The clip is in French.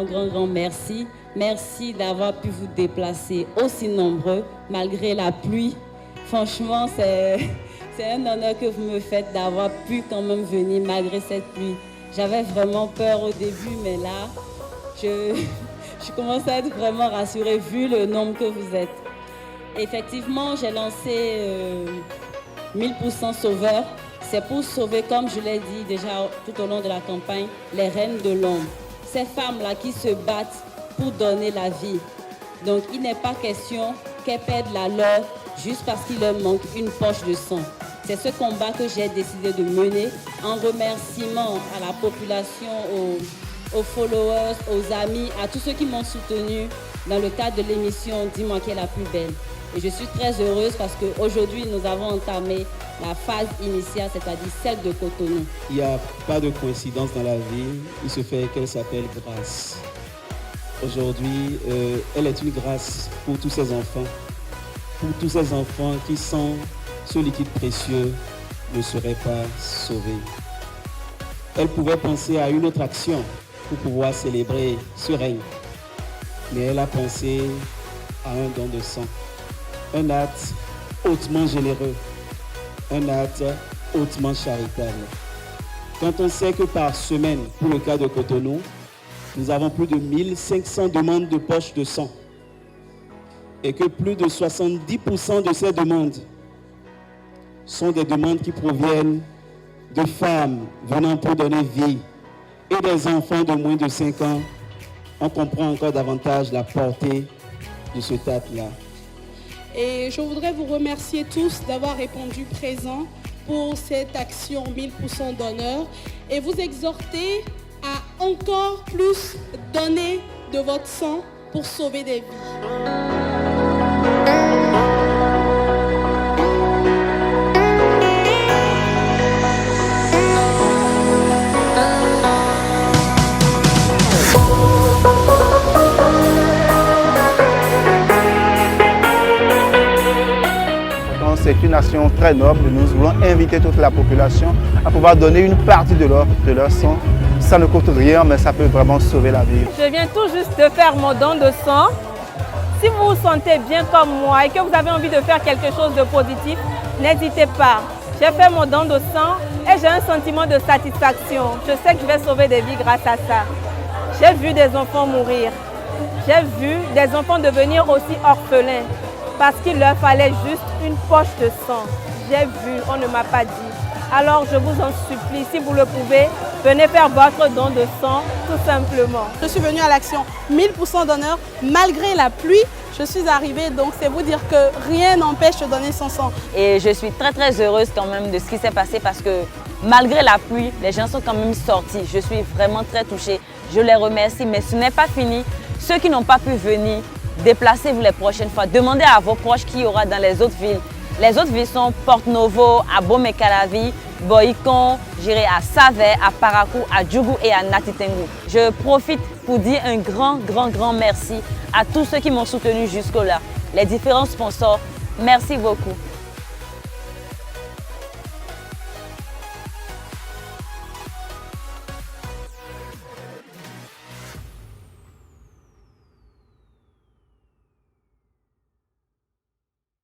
grand merci. Merci d'avoir pu vous déplacer aussi nombreux malgré la pluie. Franchement, c'est un honneur que vous me faites d'avoir pu quand même venir malgré cette pluie. J'avais vraiment peur au début, mais là, je commence à être vraiment rassurée vu le nombre que vous êtes. Effectivement, j'ai lancé 1000% Sauveurs. C'est pour sauver, comme je l'ai dit déjà tout au long de la campagne, les reines de l'ombre. Ces femmes-là qui se battent pour donner la vie. Donc, il n'est pas question qu'elles perdent la leur juste parce qu'il leur manque une poche de sang. C'est ce combat que j'ai décidé de mener en remerciement à la population, aux followers, aux amis, à tous ceux qui m'ont soutenu dans le cadre de l'émission Dis-moi qui est la plus belle. Et je suis très heureuse parce qu'aujourd'hui, nous avons entamé la phase initiale, c'est-à-dire celle de Cotonou. Il n'y a pas de coïncidence dans la vie, il se fait qu'elle s'appelle grâce. Aujourd'hui, elle est une grâce pour tous ces enfants qui, sans ce liquide précieux, ne seraient pas sauvés. Elle pouvait penser à une autre action pour pouvoir célébrer ce règne, mais elle a pensé à un don de sang, un acte hautement généreux, un acte hautement charitable. Quand on sait que par semaine, pour le cas de Cotonou, nous avons plus de 1500 demandes de poches de sang et que plus de 70% de ces demandes sont des demandes qui proviennent de femmes venant pour donner vie et des enfants de moins de 5 ans, on comprend encore davantage la portée de ce acte-là. Et je voudrais vous remercier tous d'avoir répondu présent pour cette action 1000% d'honneur et vous exhorter à encore plus donner de votre sang pour sauver des vies. C'est une action très noble. Nous voulons inviter toute la population à pouvoir donner une partie de leur sang. Ça ne coûte rien, mais ça peut vraiment sauver la vie. Je viens tout juste de faire mon don de sang. Si vous vous sentez bien comme moi et que vous avez envie de faire quelque chose de positif, n'hésitez pas. J'ai fait mon don de sang et j'ai un sentiment de satisfaction. Je sais que je vais sauver des vies grâce à ça. J'ai vu des enfants mourir. J'ai vu des enfants devenir aussi orphelins parce qu'il leur fallait juste une poche de sang. J'ai vu, on ne m'a pas dit. Alors je vous en supplie, si vous le pouvez, venez faire votre don de sang, tout simplement. Je suis venue à l'action 1000% d'honneur, malgré la pluie. Je suis arrivée, donc c'est vous dire que rien n'empêche de donner son sang. Et je suis très heureuse quand même de ce qui s'est passé parce que malgré la pluie, les gens sont quand même sortis. Je suis vraiment très touchée. Je les remercie, mais ce n'est pas fini. Ceux qui n'ont pas pu venir, déplacez-vous les prochaines fois. Demandez à vos proches qui y aura dans les autres villes. Les autres villes sont Porto-Novo, Abomey-Calavi, Boycon, j'irai à Savè, à Parakou, à Djougou et à Natitengu. Je profite pour dire un grand merci à tous ceux qui m'ont soutenu jusque-là. Les différents sponsors, merci beaucoup.